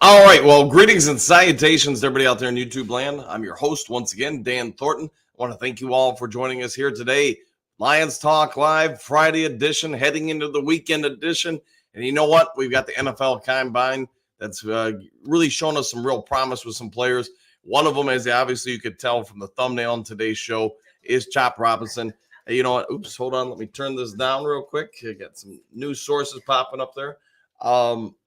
All right. Well, greetings and salutations to everybody out there in YouTube land. I'm your host once again, Dan Thornton. I want to thank you all for joining us here today. Lions Talk Live, Friday edition, heading into the weekend edition. And you know what? We've got the NFL Combine that's really shown us some real promise with some players. One of them, as obviously you could tell from the thumbnail on today's show, is Chop Robinson. Hey, you know what? Oops, hold on. Let me turn this down real quick. I got some news sources popping up there.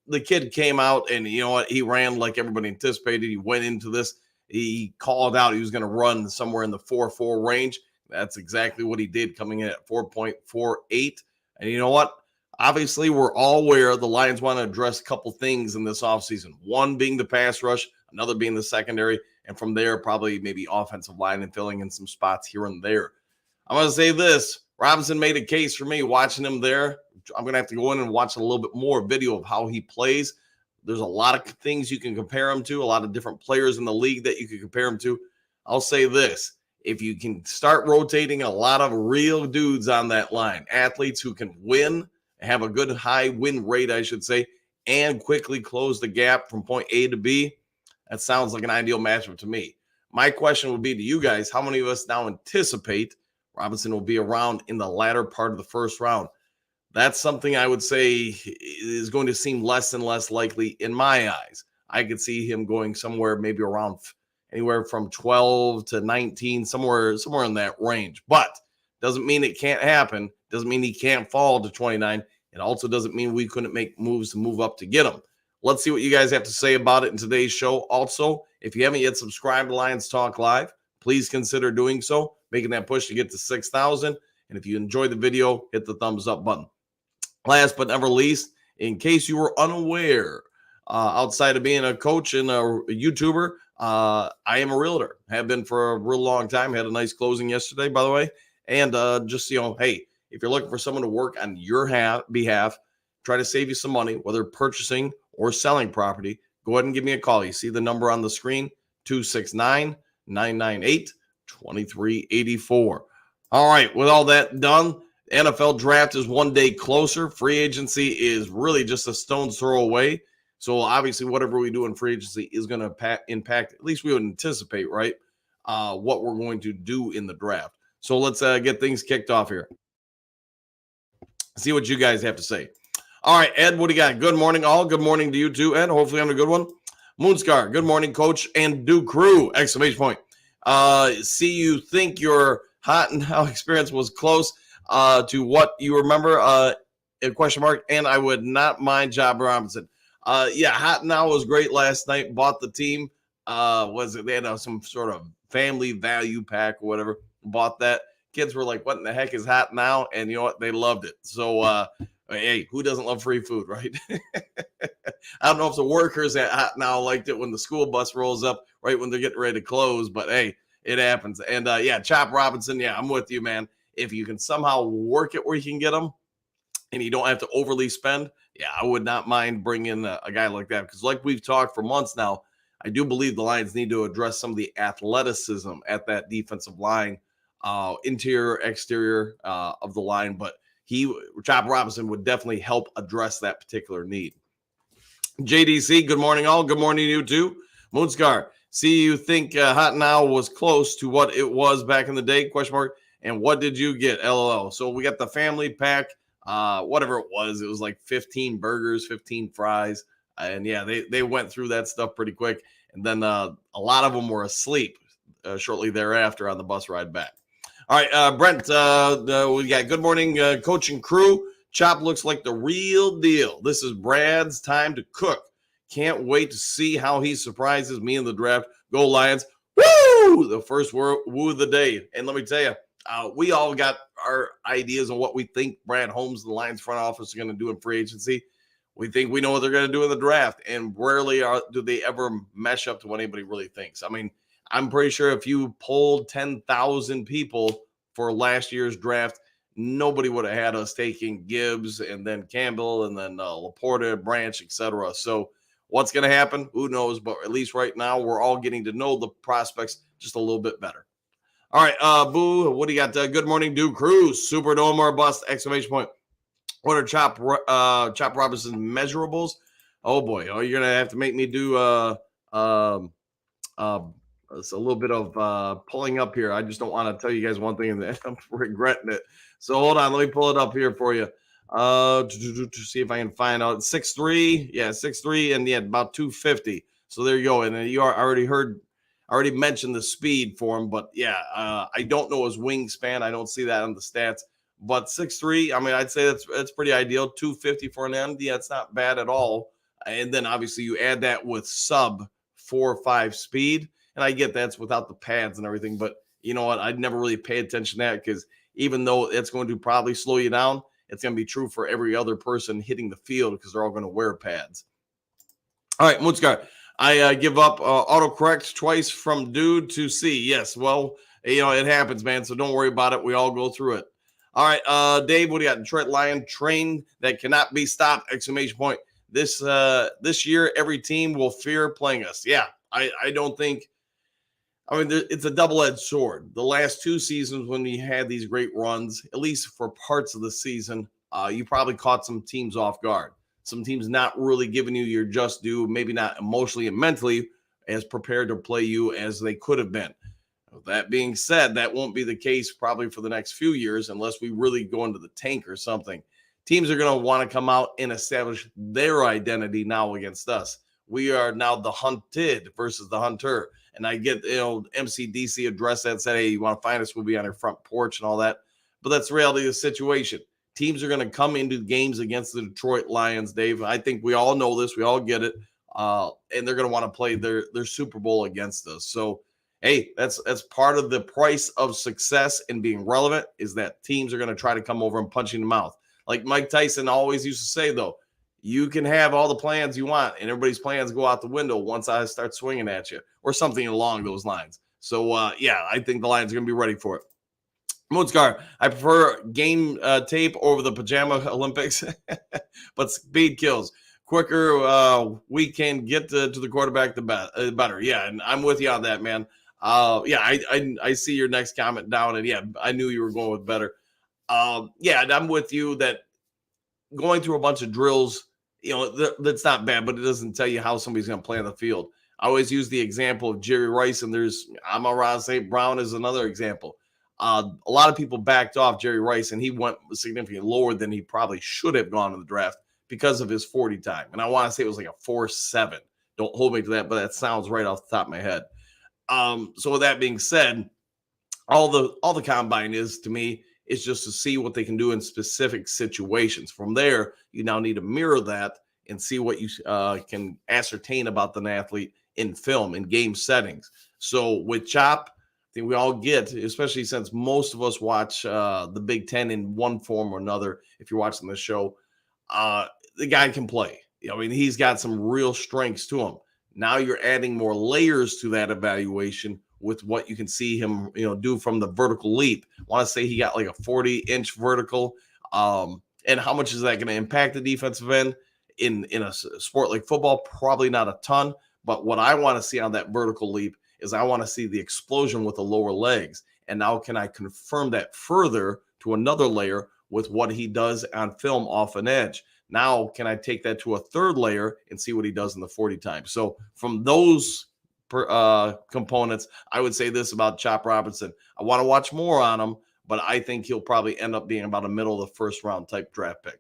The kid came out and you know what? He ran like everybody anticipated. He went into this. He called out he was going to run somewhere in the 4.4 range. That's exactly what he did, coming in at 4.48. And you know what? Obviously, we're all aware the Lions want to address a couple things in this offseason. One being the pass rush, another being the secondary, and from there, probably maybe offensive line and filling in some spots here and there. I'm going to say this. Robinson made a case for me watching him there. I'm going to have to go in and watch a little bit more video of how he plays. There's a lot of things you can compare him to, a lot of different players in the league that you can compare him to. I'll say this. If you can start rotating a lot of real dudes on that line, athletes who can win, have a good high win rate, I should say, and quickly close the gap from point A to B, that sounds like an ideal matchup to me. My question would be to you guys, how many of us now anticipate Robinson will be around in the latter part of the first round? That's something I would say is going to seem less and less likely in my eyes. I could see him going somewhere maybe around anywhere from 12 to 19, somewhere in that range. But doesn't mean it can't happen. Doesn't mean he can't fall to 29. It also doesn't mean we couldn't make moves to move up to get him. Let's see what you guys have to say about it in today's show. Also, if you haven't yet subscribed to Lions Talk Live, please consider doing so, making that push to get to 6,000. And if you enjoyed the video, hit the thumbs up button. Last but never least, in case you were unaware, outside of being a coach and a YouTuber, I am a realtor. Have been for a real long time. Had a nice closing yesterday, by the way. And just, hey, if you're looking for someone to work on your behalf, try to save you some money, whether purchasing or selling property, go ahead and give me a call. You see the number on the screen, 269-998-2384. All right, with all that done, the NFL draft is one day closer. Free agency is really just a stone's throw away. So obviously, whatever we do in free agency is going to impact, at least we would anticipate, right, what we're going to do in the draft. So let's get things kicked off here. See what you guys have to say. All right, Ed, what do you got? Good morning, all. Good morning to you too, Ed. Hopefully I'm a good one. Moonscar, good morning, coach, and do crew, exclamation point. See, you think your hot and now experience was close to what you remember, a question mark, and I would not mind Job Robinson. Yeah, hot now was great last night. Bought the team. They had some sort of family value pack or whatever. Bought that. Kids were like, what in the heck is hot now? And you know what? They loved it. So, hey, who doesn't love free food, right? I don't know if the workers at Hot Now liked it when the school bus rolls up right when they're getting ready to close, but hey, it happens. And yeah, Chop Robinson, yeah, I'm with you, man. If you can somehow work it where you can get them and you don't have to overly spend, yeah, I would not mind bringing a guy like that. Because like we've talked for months now, I do believe the Lions need to address some of the athleticism at that defensive line, interior, exterior of the line. But Chop Robinson would definitely help address that particular need. JDC, good morning, all. Good morning to you too. Moonscar, see, you think Hot Now was close to what it was back in the day, question mark. And what did you get? LOL. So we got the family pack, whatever it was. It was like 15 burgers, 15 fries. And yeah, they went through that stuff pretty quick. And then a lot of them were asleep shortly thereafter on the bus ride back. All right, Brent, we got good morning, coach and crew. Chop looks like the real deal. This is Brad's time to cook. Can't wait to see how he surprises me in the draft. Go Lions. Woo! The first woo of the day. And let me tell you, we all got our ideas on what we think Brad Holmes and the Lions front office are going to do in free agency. We think we know what they're going to do in the draft, and rarely do they ever mesh up to what anybody really thinks. I mean, I'm pretty sure if you polled 10,000 people for last year's draft, nobody would have had us taking Gibbs and then Campbell and then Laporta, Branch, etc. So what's going to happen? Who knows? But at least right now, we're all getting to know the prospects just a little bit better. All right, Boo, what do you got? Good morning, Duke Cruz. Superdome or bust, exclamation point. What are Chop Robinson's measurables? Oh boy. Oh, you're gonna have to make me do um uh, it's a little bit of pulling up here. I just don't want to tell you guys one thing and then I'm regretting it. So hold on, let me pull it up here for you. To see if I can find out 6'3", yeah, 6'3", and yeah, about 250. So there you go. And then I already mentioned the speed for him, but yeah, I don't know his wingspan. I don't see that on the stats. But 6'3", I mean, I'd say that's pretty ideal. 250 for an end, yeah, it's not bad at all. And then obviously you add that with sub 4 or 5 speed, and I get that's without the pads and everything. But you know what? I'd never really pay attention to that because even though it's going to probably slow you down, it's going to be true for every other person hitting the field because they're all going to wear pads. All right, Moonscar. I give up autocorrect twice from dude to C. Yes, well, it happens, man. So don't worry about it. We all go through it. All right, Dave, what do you got? Detroit Lion train that cannot be stopped! Exclamation point. This year, every team will fear playing us. Yeah, I don't think. I mean, it's a double-edged sword. The last 2 seasons, when we had these great runs, at least for parts of the season, you probably caught some teams off guard. Some teams not really giving you your just due, maybe not emotionally and mentally as prepared to play you as they could have been. That being said, that won't be the case probably for the next few years unless we really go into the tank or something. Teams are going to want to come out and establish their identity now against us. We are now the hunted versus the hunter. And I get, MCDC addressed that and said, hey, you want to find us? We'll be on your front porch and all that. But that's the reality of the situation. Teams are going to come into games against the Detroit Lions, Dave. I think we all know this. We all get it. And they're going to want to play their Super Bowl against us. So, hey, that's part of the price of success and being relevant is that teams are going to try to come over and punch you in the mouth. Like Mike Tyson always used to say, though, you can have all the plans you want, and everybody's plans go out the window once I start swinging at you, or something along those lines. So, yeah, I think the Lions are going to be ready for it. Moonscar, I prefer game tape over the pajama Olympics, but speed kills. Quicker we can get to the quarterback, the better. Yeah, and I'm with you on that, man. Yeah, I see your next comment down, and yeah, I knew you were going with better. Yeah, and I'm with you that going through a bunch of drills, that's not bad, but it doesn't tell you how somebody's going to play on the field. I always use the example of Jerry Rice, and Amon-Ra St. Brown is another example. A lot of people backed off Jerry Rice, and he went significantly lower than he probably should have gone in the draft because of his 40 time. And I want to say it was like a 4.7. Don't hold me to that, but that sounds right off the top of my head. So with that being said, all the combine is to me is just to see what they can do in specific situations. From there, you now need to mirror that and see what you can ascertain about an athlete in film, in game settings. So with Chop, I think we all get, especially since most of us watch the Big Ten in one form or another. If you're watching the show, the guy can play. I mean, he's got some real strengths to him. Now you're adding more layers to that evaluation with what you can see him, do from the vertical leap. I want to say he got like a 40-inch vertical. And how much is that going to impact the defensive end in a sport like football? Probably not a ton. But what I want to see on that vertical leap is I want to see the explosion with the lower legs. And now can I confirm that further to another layer with what he does on film off an edge? Now, can I take that to a third layer and see what he does in the 40 times? So from those components, I would say this about Chop Robinson. I want to watch more on him, but I think he'll probably end up being about a middle of the first round type draft pick.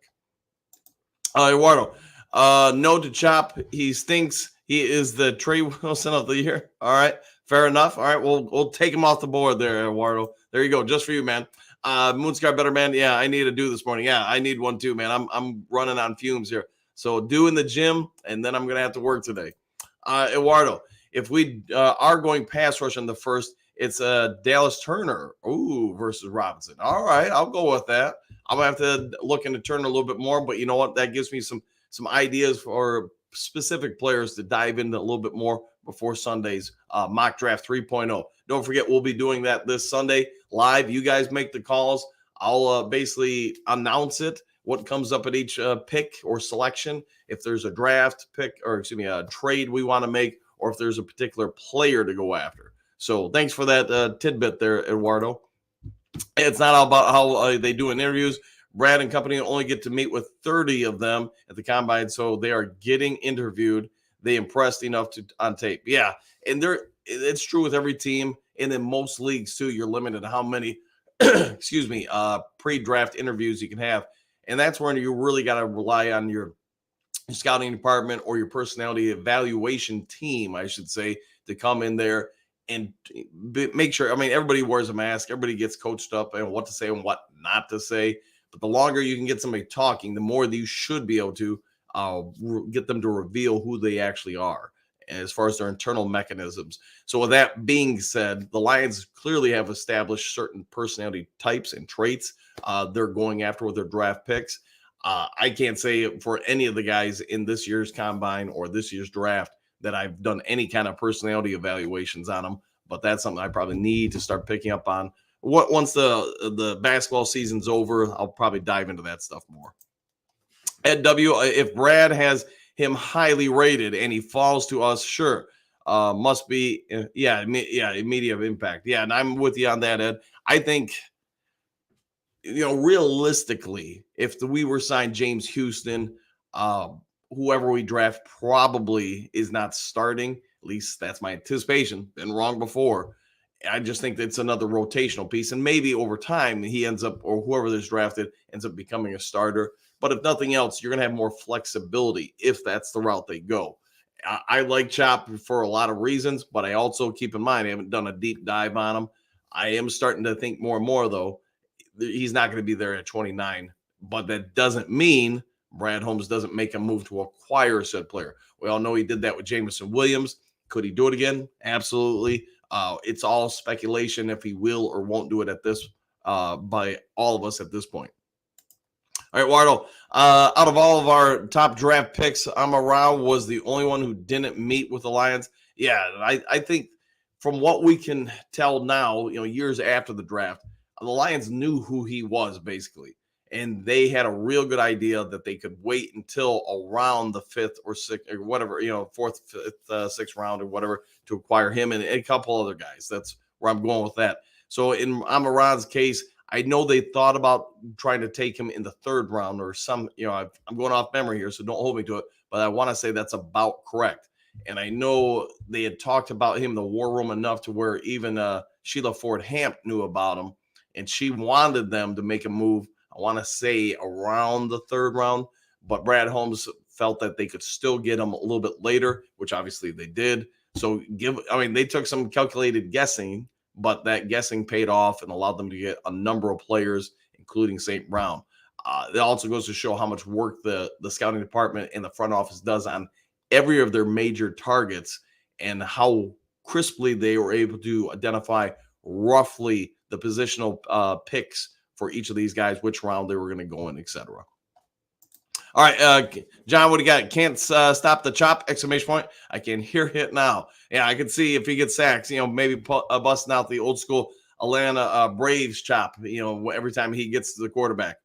Eduardo, no to Chop. He stinks. He is the Trey Wilson of the year. All right, fair enough. All right, we'll take him off the board there, Eduardo. There you go, just for you, man. Moonscar Better Man. Yeah, I need a do this morning. Yeah, I need one too, man. I'm running on fumes here. So do in the gym, and then I'm gonna have to work today. Eduardo, if we are going pass rush in the first, it's Dallas Turner versus Robinson. All right, I'll go with that. I'm gonna have to look into Turner a little bit more, but you know what? That gives me some ideas for specific players to dive into a little bit more before Sunday's mock draft 3.0. Don't forget, we'll be doing that this Sunday live. You guys make the calls. I'll basically announce it, what comes up at each pick or selection, if there's a draft pick or a trade we want to make, or if there's a particular player to go after. So thanks for that tidbit there, Eduardo. It's not all about how they do in interviews. Brad and company only get to meet with 30 of them at the combine, so they are getting interviewed. They impressed enough to on tape. Yeah, and it's true with every team, and in most leagues too. You're limited to how many, excuse me, pre-draft interviews you can have, and that's when you really got to rely on your scouting department or your personality evaluation team, I should say, to come in there and make sure. I mean, everybody wears a mask, everybody gets coached up and what to say and what not to say. But the longer you can get somebody talking, the more that you should be able to get them to reveal who they actually are as far as their internal mechanisms. So, with that being said, the Lions clearly have established certain personality types and traits they're going after with their draft picks. I can't say for any of the guys in this year's combine or this year's draft that I've done any kind of personality evaluations on them, but that's something I probably need to start picking up on. Once the basketball season's over, I'll probably dive into that stuff more. Ed W, if Brad has him highly rated and he falls to us, sure, must be, immediate impact. Yeah, and I'm with you on that, Ed. I think, realistically, if we were signed James Houston, whoever we draft probably is not starting. At least that's my anticipation. Been wrong before. I just think it's another rotational piece. And maybe over time he ends up, or whoever is drafted ends up becoming a starter. But if nothing else, you're going to have more flexibility if that's the route they go. I like Chop for a lot of reasons, but I also keep in mind I haven't done a deep dive on him. I am starting to think more and more, though, he's not going to be there at 29. But that doesn't mean Brad Holmes doesn't make a move to acquire said player. We all know he did that with Jameson Williams. Could he do it again? Absolutely. It's all speculation if he will or won't do it at this by all of us at this point. All right, Wardo, out of all of our top draft picks, Amon-Ra was the only one who didn't meet with the Lions. Yeah, I think from what we can tell now, years after the draft, the Lions knew who he was basically. And they had a real good idea that they could wait until around the fifth or sixth or whatever, fourth, fifth, sixth round or whatever to acquire him and a couple other guys. That's where I'm going with that. So in Amon-Ra's case, I know they thought about trying to take him in the third round or some, I'm going off memory here, so don't hold me to it, but I want to say that's about correct. And I know they had talked about him in the war room enough to where even Sheila Ford Hamp knew about him, and she wanted them to make a move, I want to say around the third round, but Brad Holmes felt that they could still get him a little bit later, which obviously they did. So they took some calculated guessing, but that guessing paid off and allowed them to get a number of players, including St. Brown. It also goes to show how much work the scouting department and the front office does on every of their major targets and how crisply they were able to identify roughly the positional picks for each of these guys, which round they were going to go in, etc. All right, John, what do you got? Can't stop the chop! Exclamation point! I can hear it now. Yeah, I can see if he gets sacks, maybe busting out the old school Atlanta Braves chop, every time he gets to the quarterback.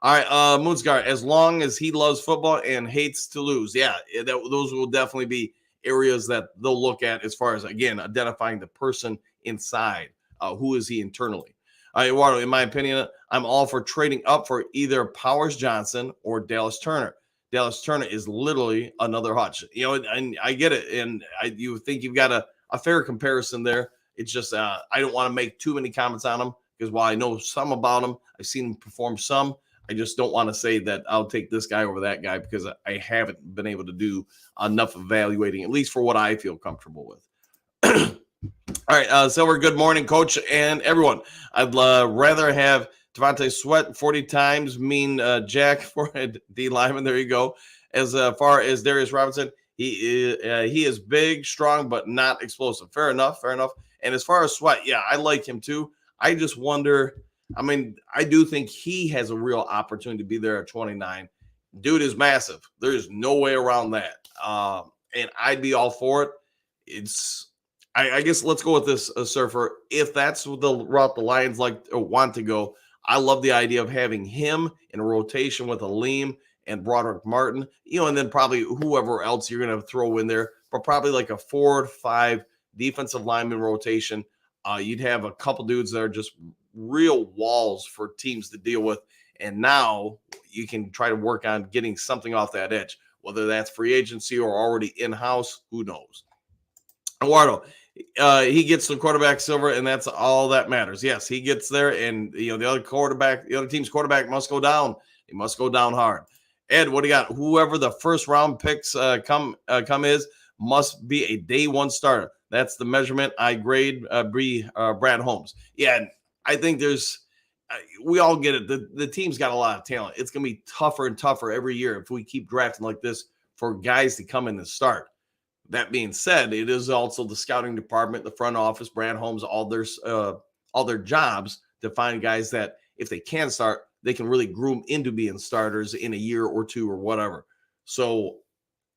All right, Moonsgar, as long as he loves football and hates to lose. Yeah, those will definitely be areas that they'll look at as far as, again, identifying the person inside. Who is he internally? All right, Eduardo, in my opinion, I'm all for trading up for either Powers Johnson or Dallas Turner. Dallas Turner is literally another Hutch. And I get it. And you think you've got a fair comparison there. It's just I don't want to make too many comments on him because while I know some about him, I've seen him perform some. I just don't want to say that I'll take this guy over that guy because I haven't been able to do enough evaluating, at least for what I feel comfortable with. All right, Silver, good morning, Coach, and everyone. I'd rather have Devontae Sweat 40 times mean Jack for D lineman. There you go. As far as Darius Robinson, he is big, strong, but not explosive. Fair enough. And as far as Sweat, yeah, I like him too. I just wonder. I do think he has a real opportunity to be there at 29. Dude is massive. There's no way around that. And I'd be all for it. I guess let's go with this, Surfer. If that's the route the Lions want to go, I love the idea of having him in a rotation with Aleem and Broderick Martin, and then probably whoever else you're going to throw in there, but probably like a 4 or 5 defensive lineman rotation. You'd have a couple dudes that are just real walls for teams to deal with. And now you can try to work on getting something off that edge, whether that's free agency or already in-house, who knows. Eduardo, he gets the quarterback silver, and that's all that matters. Yes, he gets there, and the other team's quarterback must go down. He must go down hard. Ed, what do you got? Whoever the first round picks come is must be a day one starter. That's the measurement I grade Brad Holmes. Yeah, and I think we all get it. The team's got a lot of talent. It's going to be tougher and tougher every year if we keep drafting like this for guys to come in and start. That being said, it is also the scouting department, the front office, Brad Holmes, all their jobs to find guys that if they can start, they can really groom into being starters in a year or two or whatever. So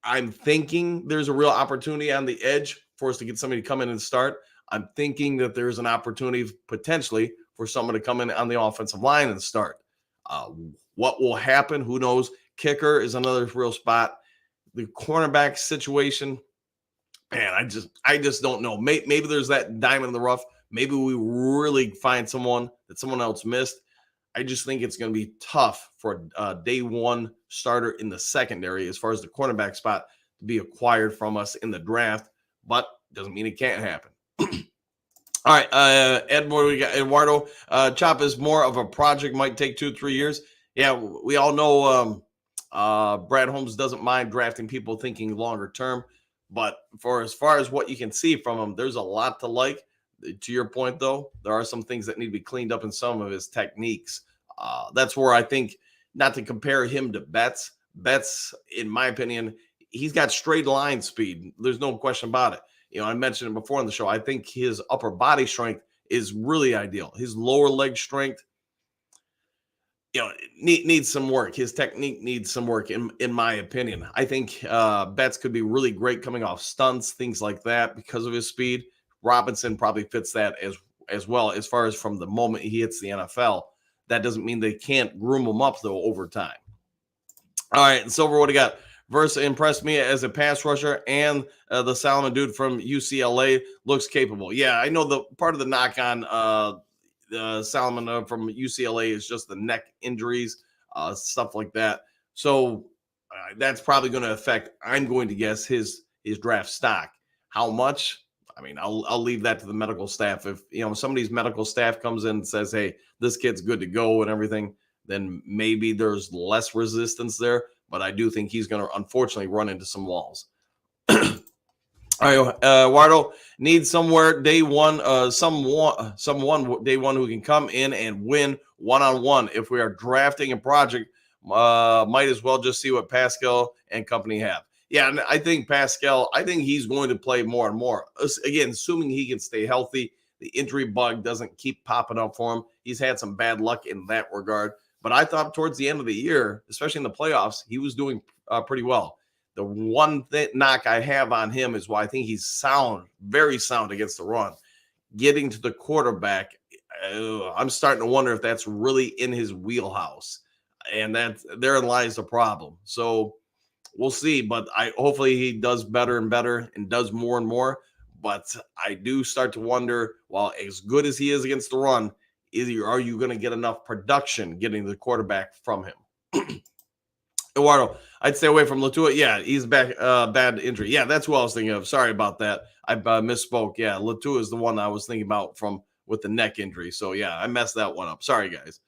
I'm thinking there's a real opportunity on the edge for us to get somebody to come in and start. I'm thinking that there's an opportunity potentially for someone to come in on the offensive line and start. What will happen? Who knows? Kicker is another real spot. The cornerback situation, man, I just don't know. Maybe there's that diamond in the rough. Maybe we really find someone that someone else missed. I just think it's going to be tough for a day one starter in the secondary as far as the cornerback spot to be acquired from us in the draft, but doesn't mean it can't happen. All right, Ed, what do we got? Eduardo, Chop is more of a project, might take 2-3 years. Yeah, we all know Brad Holmes doesn't mind drafting people thinking longer term, but for as far as what you can see from him, there's a lot to like. To your point, though, there are some things that need to be cleaned up in some of his techniques. That's where I think, not to compare him to Betts. Betts, in my opinion, he's got straight line speed. There's no question about it. I mentioned it before on the show. I think his upper body strength is really ideal. His lower leg strength, needs some work. His technique needs some work, in my opinion. I think Betts could be really great coming off stunts, things like that, because of his speed. Robinson probably fits that as well, as far as from the moment he hits the NFL. That doesn't mean they can't groom him up, though, over time. All right, and Silver, what do you got? Versa impressed me as a pass rusher, and the Solomon dude from UCLA looks capable. Yeah, I know the part of the knock on Solomon from UCLA is just the neck injuries, stuff like that. So that's probably going to affect, I'm going to guess, his draft stock. How much? I mean, I'll leave that to the medical staff. If somebody's medical staff comes in and says, "Hey, this kid's good to go" and everything, then maybe there's less resistance there. But I do think he's going to unfortunately run into some walls. All right, Wardo needs somewhere day one, someone day one who can come in and win one-on-one. If we are drafting a project, might as well just see what Pascal and company have. Yeah, and I think Pascal, he's going to play more and more. Again, assuming he can stay healthy, the injury bug doesn't keep popping up for him. He's had some bad luck in that regard. But I thought towards the end of the year, especially in the playoffs, he was doing pretty well. The one knock I have on him is why I think he's very sound against the run. Getting to the quarterback, I'm starting to wonder if that's really in his wheelhouse. And therein lies the problem. So we'll see, but hopefully he does better and better and does more and more. But I do start to wonder, while as good as he is against the run, are you going to get enough production getting the quarterback from him? Eduardo, I'd stay away from Latua. Yeah, he's back, bad injury. Yeah, that's who I was thinking of. Sorry about that. I misspoke. Yeah, Latua is the one I was thinking about with the neck injury. So, yeah, I messed that one up. Sorry, guys.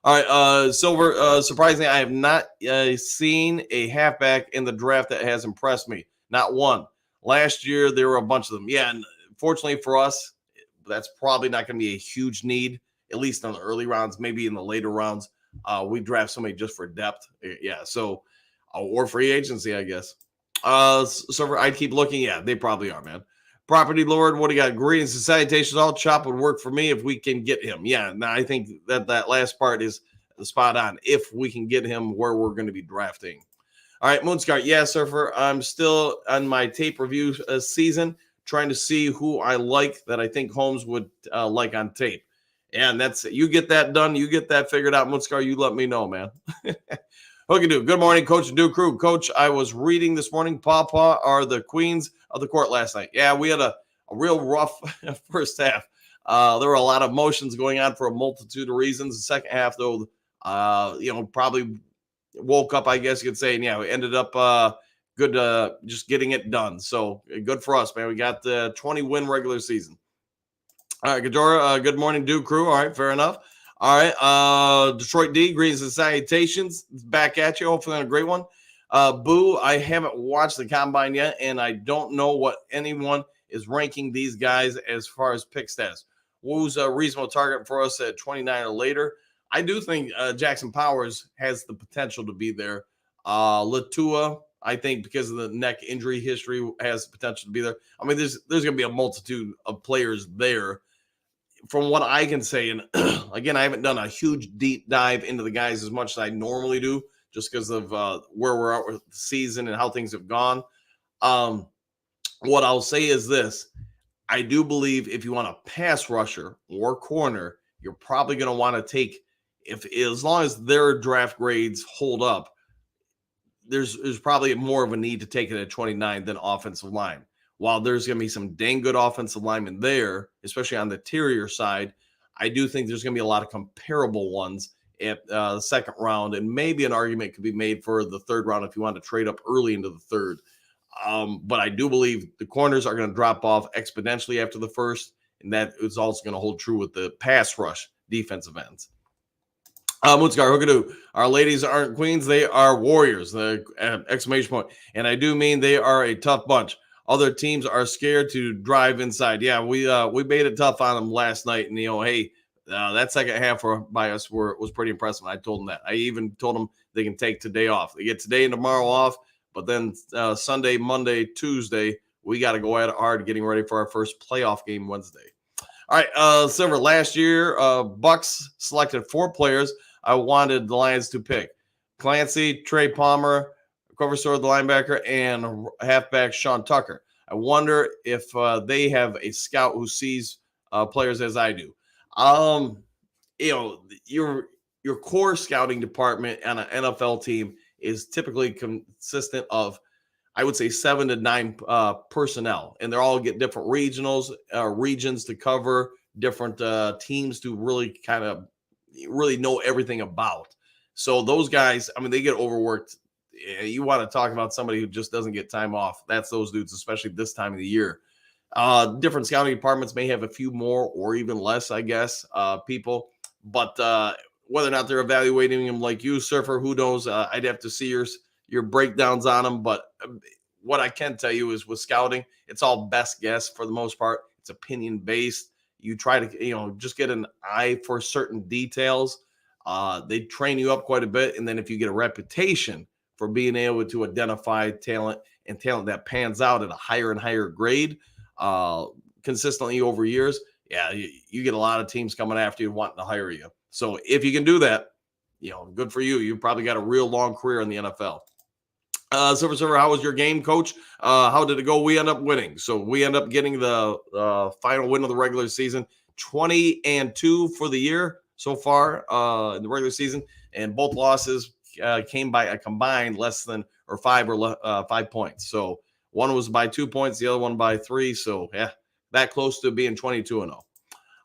All right, Silver, surprisingly, I have not seen a halfback in the draft that has impressed me. Not one. Last year, there were a bunch of them. Yeah, and fortunately for us, that's probably not going to be a huge need, at least in the early rounds, maybe in the later rounds. We draft somebody just for depth. Yeah, so, or free agency, I guess. Silver, I'd keep looking. Yeah, they probably are, man. Property Lord, what do you got? Greetings and salutations. All Chop would work for me if we can get him. Yeah, now I think that last part is spot on. If we can get him where we're going to be drafting. All right, Moonscar. Yeah, Surfer, I'm still on my tape review season, trying to see who I like that I think Holmes would like on tape. And that's you get that done. You get that figured out, Moonscar. You let me know, man. Hookadoo. Good morning, Coach and Do Crew. Coach, I was reading this morning, Pawpaw are the queens of the court last night. Yeah, we had a real rough first half. There were a lot of emotions going on for a multitude of reasons. The second half, though, Probably woke up, I guess you could say, and we ended up good, just getting it done. So good for us, man. We got the 20-win regular season. All right, Gajora, good morning, Duke crew. All right, fair enough. All right, Detroit D, greetings and salutations. Back at you, hopefully on a great one. Boo, I haven't watched the combine yet, and I don't know what anyone is ranking these guys as far as pick stats. Woo's a reasonable target for us at 29 or later. I do think Jackson Powers has the potential to be there. Latua, I think because of the neck injury history, has the potential to be there. I mean, there's going to be a multitude of players there. From what I can say, and again, I haven't done a huge deep dive into the guys as much as I normally do, just because of where we're at with the season and how things have gone. What I'll say is this. I do believe if you want a pass rusher or corner, you're probably going to want to take, as long as their draft grades hold up, there's probably more of a need to take it at 29 than offensive line. While there's going to be some dang good offensive linemen there, especially on the interior side, I do think there's going to be a lot of comparable ones at the second round, and maybe an argument could be made for the third round if you want to trade up early into the third. But I do believe the corners are going to drop off exponentially after the first, and that is also going to hold true with the pass rush defensive ends. Moonscar, Hookadoo. Our ladies aren't queens, they are warriors. The exclamation point. And I do mean they are a tough bunch. Other teams are scared to drive inside. Yeah, we made it tough on them last night. And, hey, that second half by us was pretty impressive. I told them that. I even told them they can take today off. They get today and tomorrow off, but then Sunday, Monday, Tuesday, we got to go at it hard getting ready for our first playoff game Wednesday. All right, Silver, last year, Bucks selected 4 players I wanted the Lions to pick. Clancy, Trey Palmer, cover story the linebacker, and halfback Sean Tucker. I wonder if they have a scout who sees players as I do. Your core scouting department on an NFL team is typically consistent of, I would say, 7 to 9 personnel, and they're all get different regions to cover, different teams to really kind of really know everything about. So those guys, I mean, they get overworked. You want to talk about somebody who just doesn't get time off. That's those dudes, especially this time of the year. Different scouting departments may have a few more or even less, I guess, people. But whether or not they're evaluating them like you, Surfer, who knows? I'd have to see your breakdowns on them. But what I can tell you is with scouting, it's all best guess for the most part. It's opinion based. You try to, just get an eye for certain details. They train you up quite a bit. And then if you get a reputation for being able to identify talent and talent that pans out at a higher and higher grade consistently over years, you get a lot of teams coming after you wanting to hire you. So if you can do that, good for you. You've probably got a real long career in the NFL. Silver, how was your game, Coach? How did it go? We end up winning. So we end up getting the final win of the regular season, 20-2 for the year so far in the regular season. And both losses came by a combined less than or 5 points. So one was by 2 points, the other one by 3. So, that close to being 22-0. All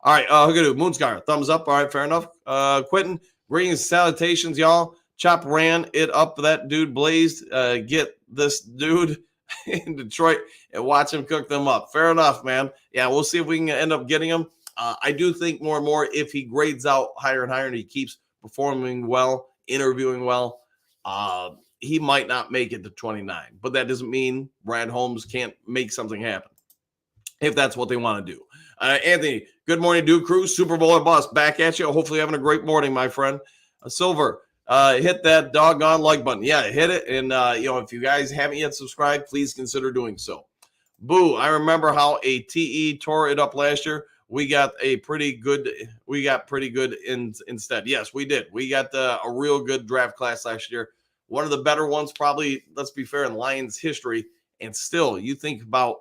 right, Hookadoo, Moonscar, thumbs up. All right, fair enough. Quentin, greetings, salutations, y'all. Chop ran it up. That dude blazed. Get this dude in Detroit and watch him cook them up. Fair enough, man. Yeah, we'll see if we can end up getting him. I do think more and more if he grades out higher and higher and he keeps performing well, interviewing well, he might not make it to 29. But that doesn't mean Brad Holmes can't make something happen if that's what they want to do. Anthony, good morning, Duke Crew. Super Bowl and Bust back at you. Hopefully having a great morning, my friend. Silver, hit that doggone like button. Yeah, hit it. And, if you guys haven't yet subscribed, please consider doing so. Boo, I remember how a TE tore it up last year. We got pretty good instead. Yes, we did. We got a real good draft class last year. One of the better ones, probably, let's be fair, in Lions history. And still, you think about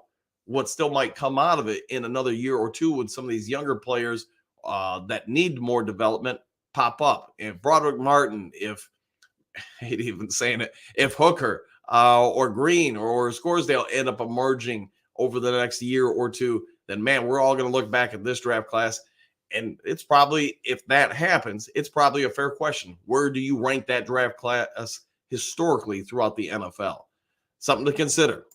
what still might come out of it in another year or two when some of these younger players that need more development pop up. If Broderick Martin, if Hooker or Green or Scoresdale end up emerging over the next year or two, then man, we're all going to look back at this draft class And it's probably, if that happens, it's probably a fair question. Where do you rank that draft class historically throughout the NFL? Something to consider.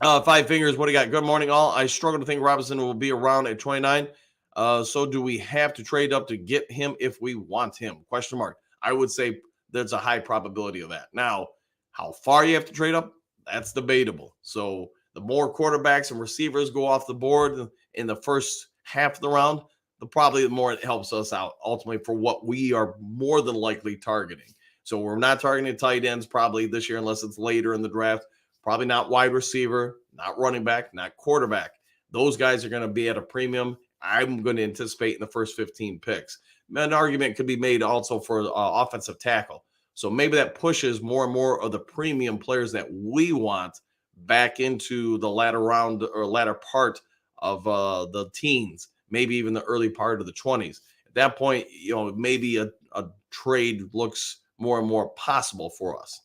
Five Fingers, what do you got? Good morning, all. I struggle to think Robinson will be around at 29. So do we have to trade up to get him if we want him? Question mark. I would say there's a high probability of that. Now, how far you have to trade up, that's debatable. So the more quarterbacks and receivers go off the board in the first half of the round, the more it helps us out ultimately for what we are more than likely targeting. So we're not targeting tight ends probably this year unless it's later in the draft. Probably not wide receiver, not running back, not quarterback. Those guys are going to be at a premium. I'm going to anticipate in the first 15 picks. An argument could be made also for offensive tackle. So maybe that pushes more and more of the premium players that we want back into the latter round or latter part of the teens, maybe even the early part of the 20s. At that point, maybe a trade looks more and more possible for us.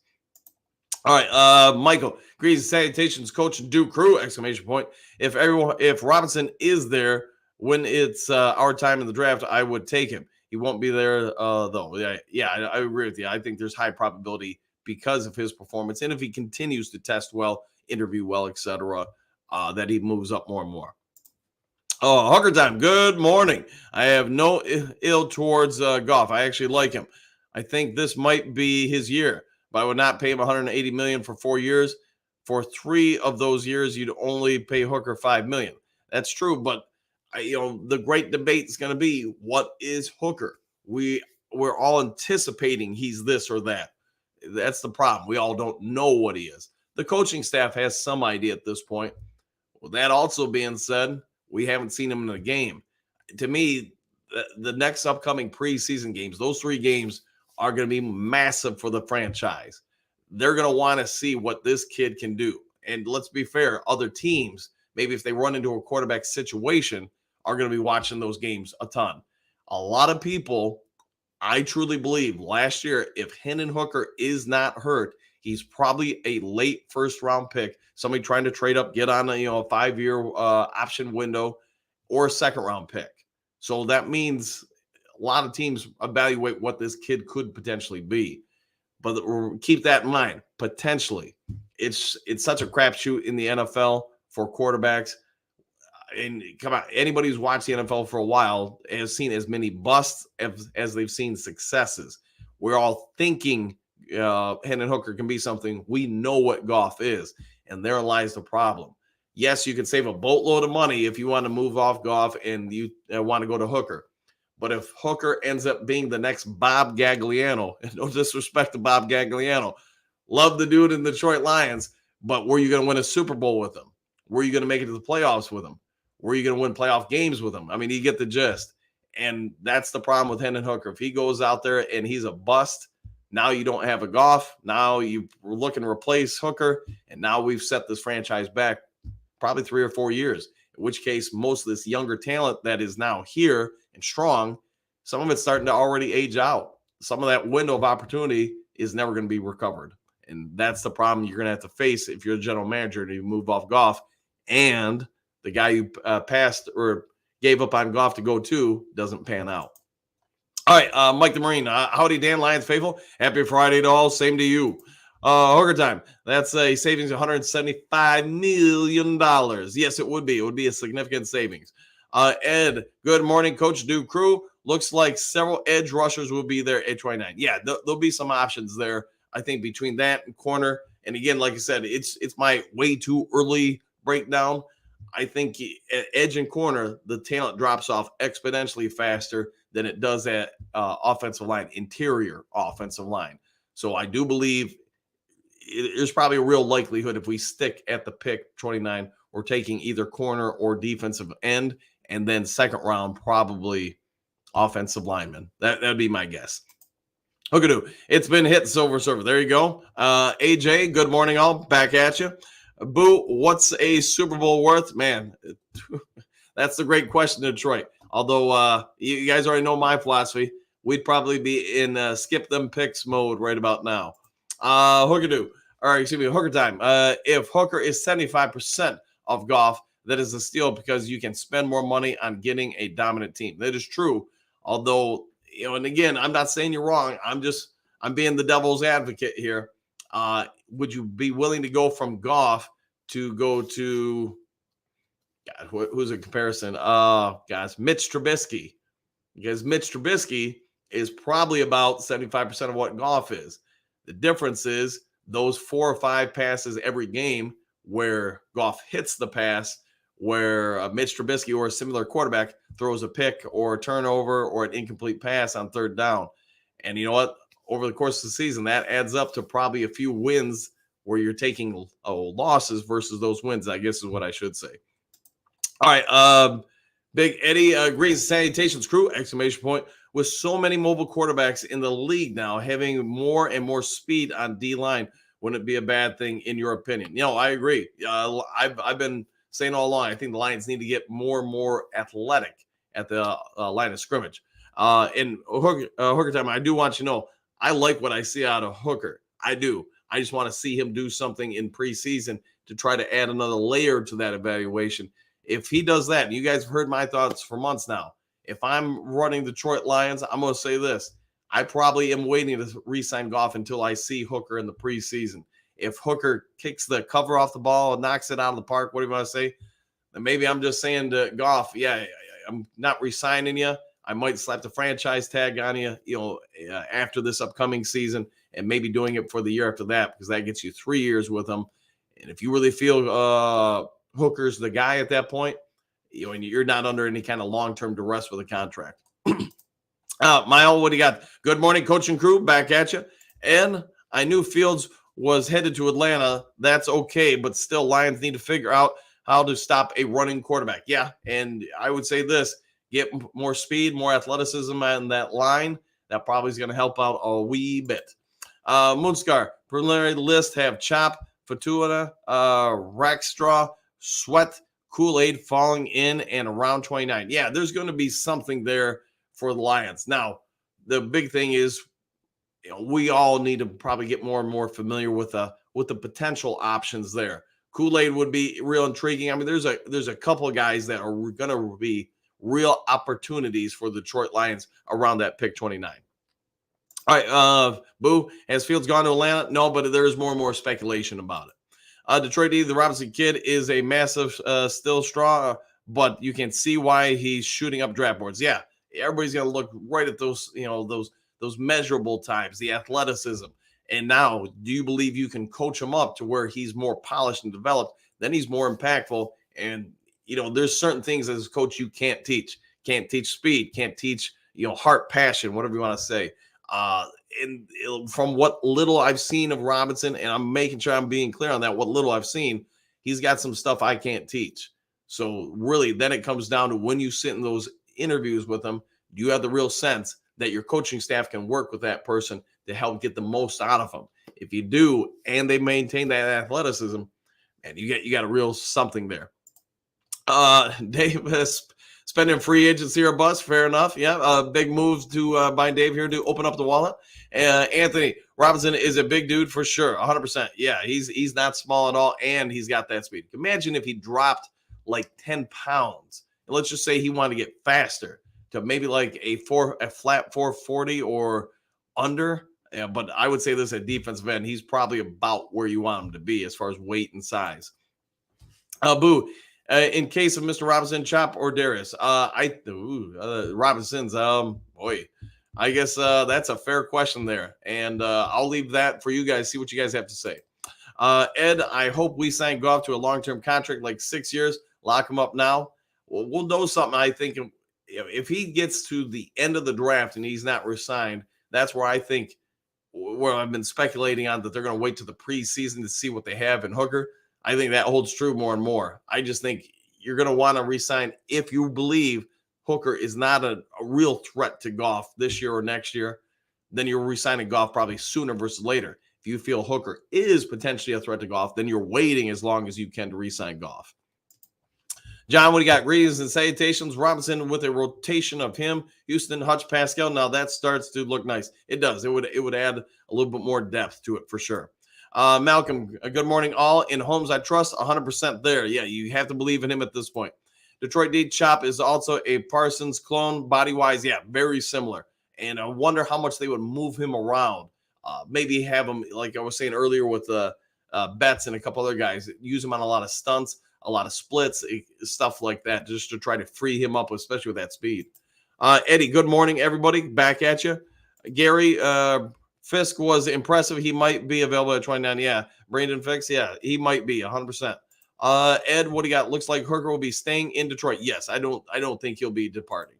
All right, Michael, greetings, salutations, coach and do crew, exclamation point. If Robinson is there when it's our time in the draft, I would take him. He won't be there though. Yeah, I agree with you. I think there's high probability because of his performance. And if he continues to test well, interview well, etc., that he moves up more and more. Oh, Hooker time. Good morning. I have no ill towards Goff. I actually like him. I think this might be his year, but I would not pay him $180 million for 4 years. For 3 of those years, you'd only pay Hooker $5 million. That's true, but the great debate is going to be, what is Hooker? We're all anticipating he's this or that. That's the problem. We all don't know what he is. The coaching staff has some idea at this point. With that also being said, we haven't seen him in a game. To me, the next upcoming preseason games, those 3 games are going to be massive for the franchise. They're going to want to see what this kid can do. And let's be fair, other teams, maybe if they run into a quarterback situation, are going to be watching those games a ton. A lot of people, I truly believe, last year, if Hendon Hooker is not hurt, he's probably a late first-round pick, somebody trying to trade up, get on a 5-year option window, or a second-round pick. So that means a lot of teams evaluate what this kid could potentially be. But keep that in mind. Potentially, it's such a crapshoot in the NFL for quarterbacks. And come on, anybody who's watched the NFL for a while has seen as many busts as they've seen successes. We're all thinking Hendon Hooker can be something. We know what Goff is, and therein lies the problem. Yes, you can save a boatload of money if you want to move off Goff and you want to go to Hooker. But if Hooker ends up being the next Bob Gagliano, and no disrespect to Bob Gagliano, love the dude in the Detroit Lions, but were you going to win a Super Bowl with him? Were you going to make it to the playoffs with him? Were you going to win playoff games with him? I mean, you get the gist. And that's the problem with Hendon Hooker. If he goes out there and he's a bust, now you don't have a Goff. Now you're looking to replace Hooker, and now we've set this franchise back probably 3 or 4 years, in which case most of this younger talent that is now here and strong, some of it's starting to already age out. Some of that window of opportunity is never going to be recovered. And that's the problem you're going to have to face if you're a general manager to move off Goff, and the guy you passed or gave up on Goff to go to doesn't pan out. All right, Mike the Marine. Howdy, Dan, Lions faithful. Happy Friday to all. Same to you. Hooker time. That's a savings of $175 million. Yes, it would be. It would be a significant savings. Ed, good morning, Coach Duke crew. Looks like several edge rushers will be there at 29. Yeah, there'll be some options there, I think, between that and corner. And again, like I said, it's my way too early breakdown. I think at edge and corner, the talent drops off exponentially faster than it does at offensive line, interior offensive line. So I do believe there's probably a real likelihood if we stick at the pick 29, we're taking either corner or defensive end, and then second round, probably offensive lineman. That'd be my guess. Hookadoo. It's been hit, Silver Surfer. There you go. AJ, good morning, all. Back at you. Boo, what's a Super Bowl worth? Man, that's the great question, Detroit. Although you guys already know my philosophy, we'd probably be in skip them picks mode right about now. Hookadoo. All right, excuse me, Hooker time. If Hooker is 75% of Goff, that is a steal because you can spend more money on getting a dominant team. That is true. Although, and again, I'm not saying you're wrong. I'm being the devil's advocate here. Would you be willing to go from Goff to go to God, who's a comparison? Guys, Mitch Trubisky, because Mitch Trubisky is probably about 75% of what Goff is. The difference is those 4 or 5 passes every game where Goff hits the pass, where Mitch Trubisky or a similar quarterback throws a pick or a turnover or an incomplete pass on third down. And you know what? Over the course of the season, that adds up to probably a few wins where you're taking losses versus those wins, I guess is what I should say. All right. Big Eddie agrees. Salutations, crew! Exclamation point. With so many mobile quarterbacks in the league now, having more and more speed on D-line, wouldn't it be a bad thing in your opinion? I agree. I've been saying all along, I think the Lions need to get more and more athletic at the line of scrimmage. In Hooker time, I do want you to know, I like what I see out of Hooker. I do. I just want to see him do something in preseason to try to add another layer to that evaluation. If he does that, and you guys have heard my thoughts for months now, if I'm running Detroit Lions, I'm going to say this. I probably am waiting to re-sign Goff until I see Hooker in the preseason. If Hooker kicks the cover off the ball and knocks it out of the park, what do you want to say? Then maybe I'm just saying to Goff, yeah, I'm not re-signing you. I might slap the franchise tag on you, after this upcoming season, and maybe doing it for the year after that, because that gets you 3 years with him. And if you really feel Hooker's the guy at that point, and you're not under any kind of long-term duress with a contract. Mile, what do you got? Good morning, coaching crew. Back at you. And I knew Fields was headed to Atlanta. That's okay, but still, Lions need to figure out how to stop a running quarterback. Yeah, and I would say this: get more speed, more athleticism on that line. That probably is going to help out a wee bit. Moonscar, preliminary list have Chop, Fortuna, Rackstraw, Sweat, Kool-Aid falling in, and around 29. Yeah, there's going to be something there for the Lions. Now, the big thing is, we all need to probably get more and more familiar with the potential options there. Kool-Aid would be real intriguing. I mean, there's a couple of guys that are going to be real opportunities for the Detroit Lions around that pick 29. All right, Boo, has Fields gone to Atlanta? No, but there is more and more speculation about it. Detroit D, the Robinson kid is a massive still straw, but you can see why he's shooting up draft boards. Yeah, everybody's going to look right at those, those measurable times, the athleticism. And now, do you believe you can coach him up to where he's more polished and developed? Then he's more impactful. And, there's certain things as a coach you can't teach. Can't teach speed, can't teach, heart, passion, whatever you want to say. And from what little I've seen of Robinson, and I'm making sure I'm being clear on that, what little I've seen, he's got some stuff I can't teach. So really, then it comes down to when you sit in those interviews with him, do you have the real sense that your coaching staff can work with that person to help get the most out of them? If you do, and they maintain that athleticism, and you got a real something there. Dave has spending free agency or bust. Fair enough. Yeah. Big moves to by Dave here to open up the wallet. Anthony Robinson is a big dude for sure. 100%. Yeah. He's not small at all. And he's got that speed. Imagine if he dropped like 10 pounds. And let's just say he wanted to get faster to maybe like a flat 440 or under. Yeah, but I would say this at defensive end, he's probably about where you want him to be as far as weight and size. Boo. In case of Mr. Robinson, Chop or Darius, Robinson's, boy, I guess that's a fair question there. And I'll leave that for you guys, see what you guys have to say. Ed, I hope we sign Goff to a long-term contract, like 6 years, lock him up now. Well, we'll know something. I think if he gets to the end of the draft and he's not re-signed, that's where I think, where I've been speculating on that they're going to wait to the preseason to see what they have in Hooker. I think that holds true more and more. I just think you're going to want to re-sign if you believe Hooker is not a real threat to Goff this year or next year. Then you're re-signing Goff probably sooner versus later. If you feel Hooker is potentially a threat to Goff, then you're waiting as long as you can to re-sign Goff. John, what do you got? Greetings and salutations. Robinson with a rotation of him, Houston, Hutch, Pascal. Now that starts to look nice. It does. It would add a little bit more depth to it for sure. Malcolm, good morning, all. In Holmes, I trust 100% there. Yeah, you have to believe in him at this point. Detroit D Chop is also a Parsons clone, body wise. Yeah, very similar. And I wonder how much they would move him around. Maybe have him, like I was saying earlier, with Betts and a couple other guys, use him on a lot of stunts, a lot of splits, stuff like that, just to try to free him up, especially with that speed. Eddie, good morning, everybody. Back at you. Gary, Fisk was impressive. He might be available at 29. Yeah. Brandon Fisk, yeah, he might be 100%. Ed, what do you got? Looks like Hooker will be staying in Detroit. Yes, I don't think he'll be departing.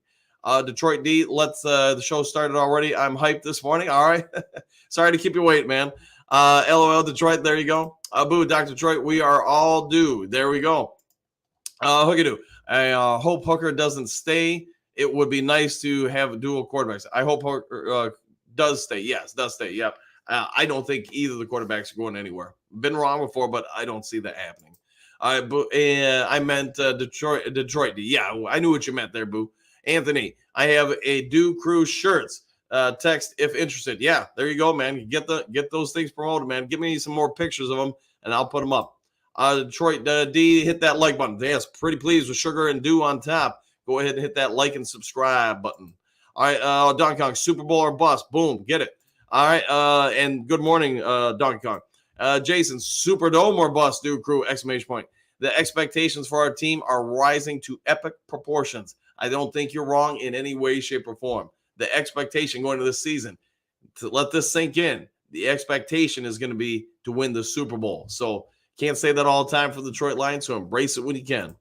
Detroit D, let's the show started already. I'm hyped this morning. All right. Sorry to keep you waiting, man. LOL Detroit, there you go. Boo, Dr. Detroit, we are all due. There we go. Hookadoo. I hope Hooker doesn't stay. It would be nice to have dual quarterbacks. I hope Hooker does stay. Yes, does stay. Yep. I don't think either of the quarterbacks are going anywhere. Been wrong before, but I don't see that happening. I meant Detroit. Yeah, I knew what you meant there, Boo. Anthony, I have a Do Crew shirts. Text if interested. Yeah, there you go, man. Get those things promoted, man. Give me some more pictures of them, and I'll put them up. Detroit D, hit that like button. Yes, pretty pleased with Sugar and Dew on top. Go ahead and hit that like and subscribe button. All right, Donkey Kong, Super Bowl or bust. Boom, get it. All right, and good morning, Donkey Kong. Jason, Superdome or bust, Dude Crew, exclamation point. The expectations for our team are rising to epic proportions. I don't think you're wrong in any way, shape, or form. The expectation going into this season, to let this sink in, the expectation is going to be to win the Super Bowl. So can't say that all the time for the Detroit Lions, so embrace it when you can.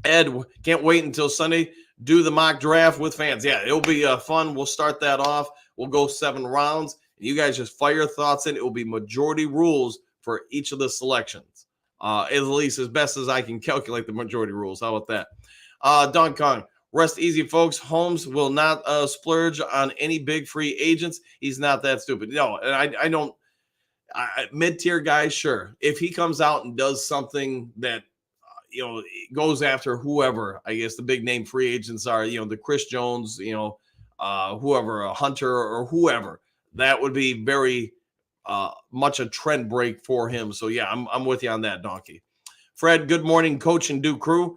Ed, can't wait until Sunday. Do the mock draft with fans. Yeah, it'll be fun. We'll start that off. We'll go 7 rounds. And you guys just fire your thoughts in. It will be majority rules for each of the selections. At least as best as I can calculate the majority rules. How about that? Don Kong, rest easy, folks. Holmes will not splurge on any big free agents. He's not that stupid. No, and I don't. Mid-tier guys, sure. If he comes out and does something that goes after whoever, I guess the big name free agents are, the Chris Jones, whoever, a Hunter or whoever, that would be very much a trend break for him. So yeah, I'm with you on that, Donkey. Fred, good morning, Coach and Duke Crew.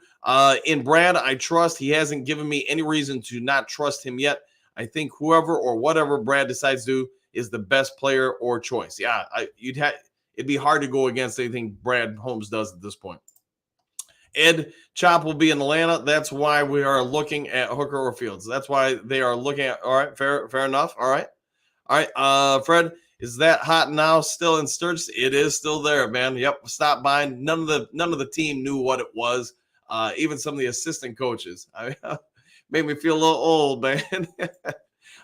In Brad, I trust. He hasn't given me any reason to not trust him yet. I think whoever or whatever Brad decides to do is the best player or choice. Yeah, it'd be hard to go against anything Brad Holmes does at this point. Ed, Chop will be in Atlanta. That's why we are looking at Hooker or Fields. That's why they are looking at. All right, fair enough. All right. Fred, is that hot now still in Sturgis? It is still there, man. Yep. Stop buying. None of the team knew what it was. Even some of the assistant coaches. Made me feel a little old, man.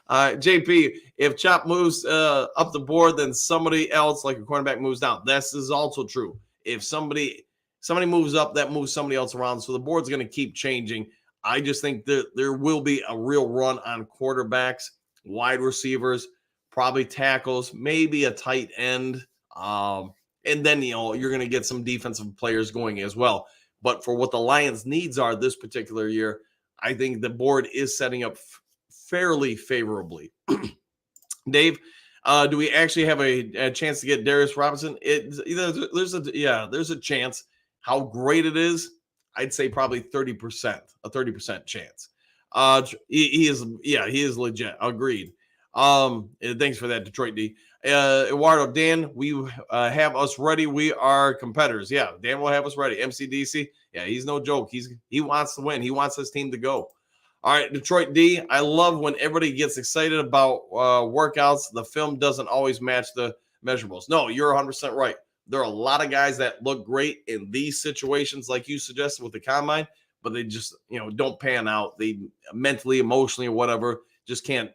JP, if Chop moves up the board, then somebody else, like a cornerback, moves down. This is also true. If somebody moves up, that moves somebody else around. So the board's going to keep changing. I just think that there will be a real run on quarterbacks, wide receivers, probably tackles, maybe a tight end. And then, you're going to get some defensive players going as well. But for what the Lions' needs are this particular year, I think the board is setting up fairly favorably. Dave, do we actually have a chance to get Darius Robinson? There's a chance. How great it is, I'd say probably 30%, a 30% chance. He is legit. Agreed. Thanks for that, Detroit D. Eduardo, Dan, we have us ready. We are competitors. Yeah, Dan will have us ready. MCDC, yeah, he's no joke. He wants to win. He wants his team to go. All right, Detroit D, I love when everybody gets excited about workouts. The film doesn't always match the measurables. No, you're 100% right. There are a lot of guys that look great in these situations, like you suggested with the combine, but they just, don't pan out. They mentally, emotionally, or whatever, just can't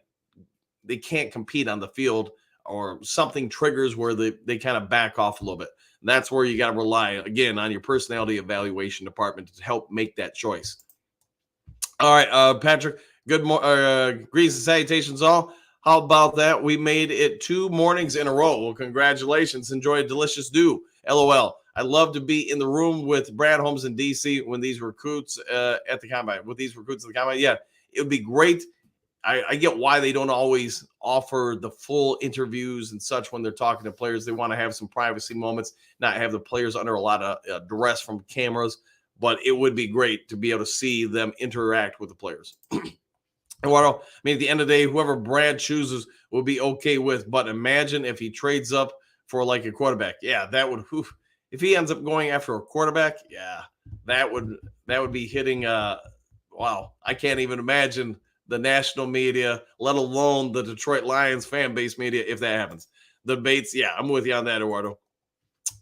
compete on the field, or something triggers where they kind of back off a little bit. And that's where you got to rely, again, on your personality evaluation department to help make that choice. All right, Patrick, good morning. Greetings and salutations all. How about that? We made it 2 mornings in a row. Well, congratulations. Enjoy a delicious dew. LOL. I love to be in the room with Brad Holmes in DC when these recruits at the combine. With these recruits at the combine, yeah, it would be great. I get why they don't always offer the full interviews and such when they're talking to players. They want to have some privacy moments, not have the players under a lot of duress from cameras. But it would be great to be able to see them interact with the players. Eduardo, I mean, at the end of the day, whoever Brad chooses will be okay with. But imagine if he trades up for like a quarterback. Yeah, that would. If he ends up going after a quarterback, yeah, that would be hitting. Wow, I can't even imagine the national media, let alone the Detroit Lions fan base media, if that happens. The debates, yeah, I'm with you on that, Eduardo.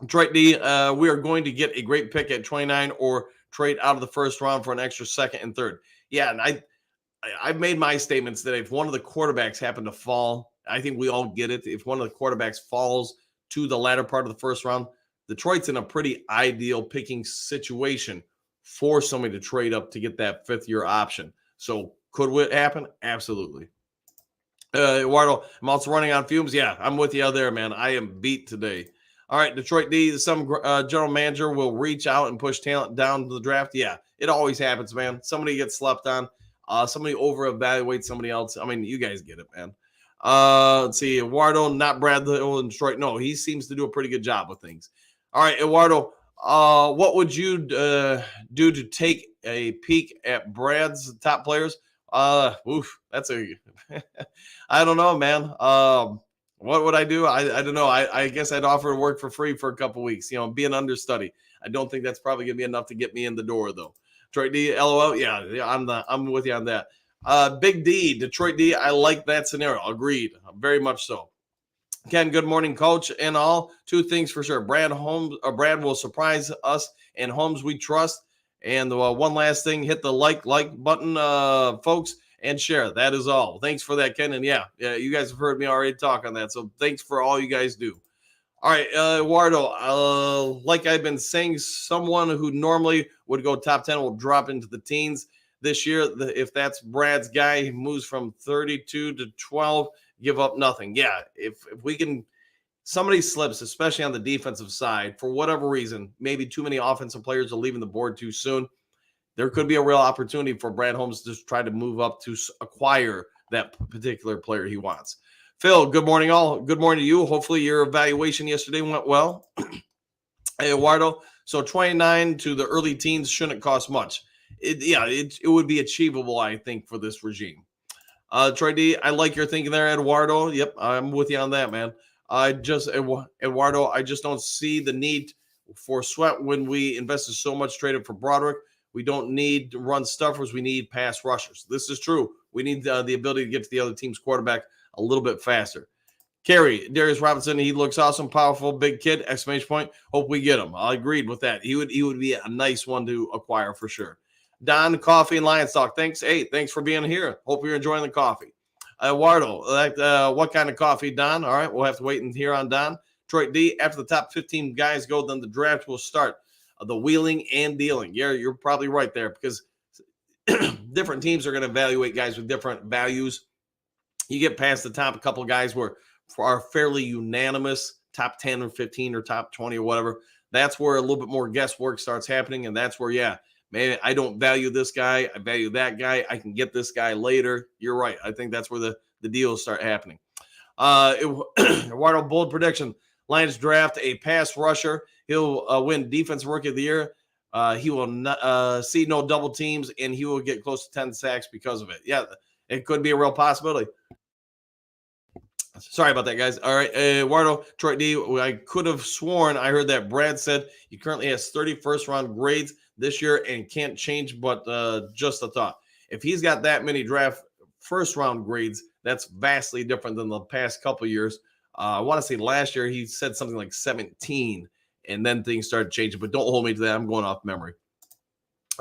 Detroit D, we are going to get a great pick at 29 or trade out of the first round for an extra second and third. Yeah, and I've made my statements that if one of the quarterbacks happen to fall, I think we all get it. If one of the quarterbacks falls to the latter part of the first round, Detroit's in a pretty ideal picking situation for somebody to trade up to get that fifth-year option. So could it happen? Absolutely. Eduardo, I'm also running on fumes. Yeah, I'm with you out there, man. I am beat today. All right, Detroit D, some general manager will reach out and push talent down to the draft. Yeah, it always happens, man. Somebody gets slept on. Somebody over-evaluates somebody else. I mean, you guys get it, man. Let's see. Eduardo, not Brad in Detroit. No, he seems to do a pretty good job with things. All right, Eduardo, what would you do to take a peek at Brad's top players? That's a I don't know, man. What would I do? I don't know. I guess I'd offer to work for free for a couple weeks, be an understudy. I don't think that's probably gonna be enough to get me in the door though. Detroit D, LOL. Yeah, I'm with you on that. Big D, Detroit D, I like that scenario. Agreed. Very much so. Ken, good morning, coach. And all two things for sure. Brad will surprise us, and Holmes we trust. And one last thing, hit the like button, folks, and share. That is all. Thanks for that, Ken. And yeah, you guys have heard me already talk on that. So thanks for all you guys do. All right, Eduardo, like I've been saying, someone who normally would go top 10 will drop into the teens this year. If that's Brad's guy, he moves from 32 to 12, give up nothing. Yeah, if we can, somebody slips, especially on the defensive side, for whatever reason, maybe too many offensive players are leaving the board too soon, there could be a real opportunity for Brad Holmes to try to move up to acquire that particular player he wants. Phil, good morning, all. Good morning to you. Hopefully your evaluation yesterday went well. Hey, Eduardo, so 29 to the early teens shouldn't cost much. It would be achievable, I think, for this regime. Troy D, I like your thinking there, Eduardo. Yep, I'm with you on that, man. Eduardo, I just don't see the need for Sweat when we invested so much traded for Broderick. We don't need to run stuffers. We need pass rushers. This is true. We need the ability to get to the other team's quarterback a little bit faster. Carey, Darius Robinson, he looks awesome, powerful, big kid, exclamation point. Hope we get him. I agreed with that. He would be a nice one to acquire for sure. Don, coffee, and Lions Talk. Thanks. Hey, thanks for being here. Hope you're enjoying the coffee. Eduardo, what kind of coffee, Don? All right, we'll have to wait and hear on Don. Detroit D, after the top 15 guys go, then the draft will start. The wheeling and dealing. Yeah, you're probably right there because different teams are going to evaluate guys with different values. You get past the top, a couple of guys are fairly unanimous, top 10 or 15 or top 20 or whatever. That's where a little bit more guesswork starts happening. And that's where, yeah, man, I don't value this guy. I value that guy. I can get this guy later. You're right. I think that's where the deals start happening. Eduardo, bold prediction. Lions draft a pass rusher. He'll win Defensive Rookie of the Year. He will not see no double teams, and he will get close to 10 sacks because of it. Yeah, it could be a real possibility. Sorry about that, guys. All right, Eduardo, Troy D, I could have sworn I heard that Brad said he currently has 30 first-round grades this year and can't change, but just a thought. If he's got that many draft first-round grades, that's vastly different than the past couple of years. I want to say last year he said something like 17, and then things started changing, but don't hold me to that. I'm going off memory.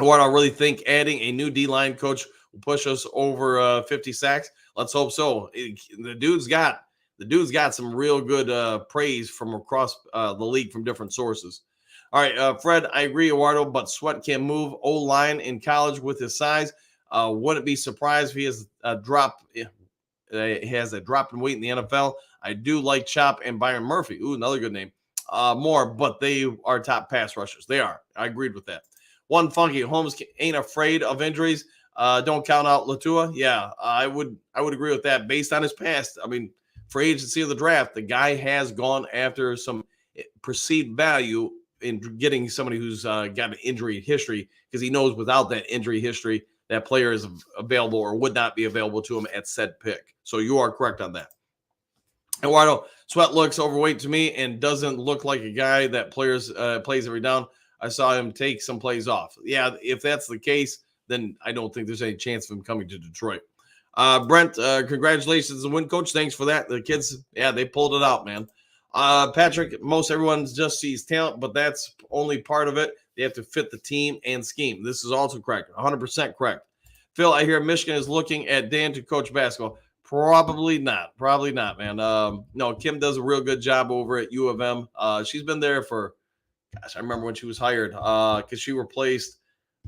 Eduardo, I really think adding a new D-line coach will push us over 50 sacks. Let's hope so. The dude's got some real good praise from across the league from different sources. All right, Fred, I agree, Eduardo, but Sweat can move O-line in college with his size. Wouldn't be surprised if he has a drop. He has a drop in weight in the NFL. I do like Chop and Byron Murphy. Ooh, another good name. More, but they are top pass rushers. They are. I agreed with that. One funky. Holmes ain't afraid of injuries. Don't count out Latua. Yeah, I would agree with that based on his past. I mean, free agency of the draft, the guy has gone after some perceived value in getting somebody who's got an injury history because he knows without that injury history, that player is available or would not be available to him at said pick. So you are correct on that. Eduardo, Sweat looks overweight to me and doesn't look like a guy that plays every down. I saw him take some plays off. Yeah, if that's the case, then I don't think there's any chance of him coming to Detroit. Brent, congratulations to win, coach. Thanks for that. The kids, yeah, they pulled it out, man. Patrick, most everyone just sees talent, but that's only part of it. They have to fit the team and scheme. This is also correct, 100% correct. Phil, I hear Michigan is looking at Dan to coach basketball. Probably not, man. No, Kim does a real good job over at U of M. She's been there for, gosh, I remember when she was hired because she replaced,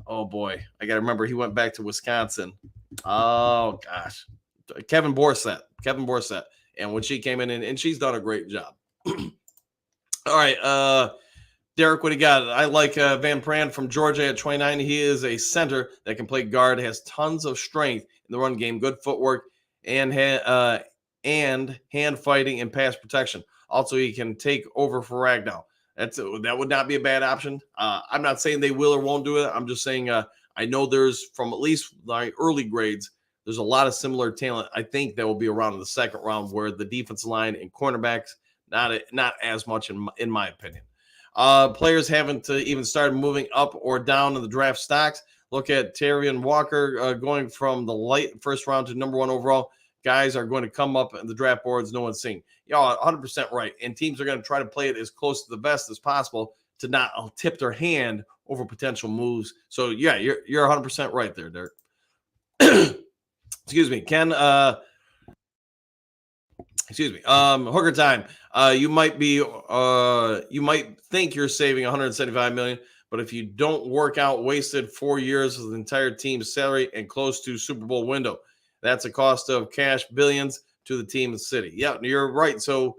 oh boy, I got to remember he went back to Wisconsin. Oh gosh, Kevin Borsett. And when she came in and she's done a great job. All right, Derek, what do you got? I like Van Pran from Georgia at 29. He is a center that can play guard, has tons of strength in the run game, good footwork, and hand fighting and pass protection. Also, he can take over for Ragnow. That would not be a bad option. I'm not saying they will or won't do it. I'm just saying I know there's, from at least my early grades, there's a lot of similar talent. I think that will be around in the second round where the defensive line and cornerbacks, not as much in my opinion. Players haven't even started moving up or down in the draft stocks. Look at Terrian Walker going from the late first round to number 1 overall. Guys are going to come up in the draft boards. No one's seeing. Y'all 100% right. And teams are going to try to play it as close to the best as possible to not tip their hand over potential moves. So yeah, you're 100% right there, Derek. Excuse me, Ken. Hooker time. You might think you're saving 175 million, but if you don't work out, wasted 4 years of the entire team's salary and close to Super Bowl window. That's a cost of cash billions to the team and city. Yeah, you're right. So,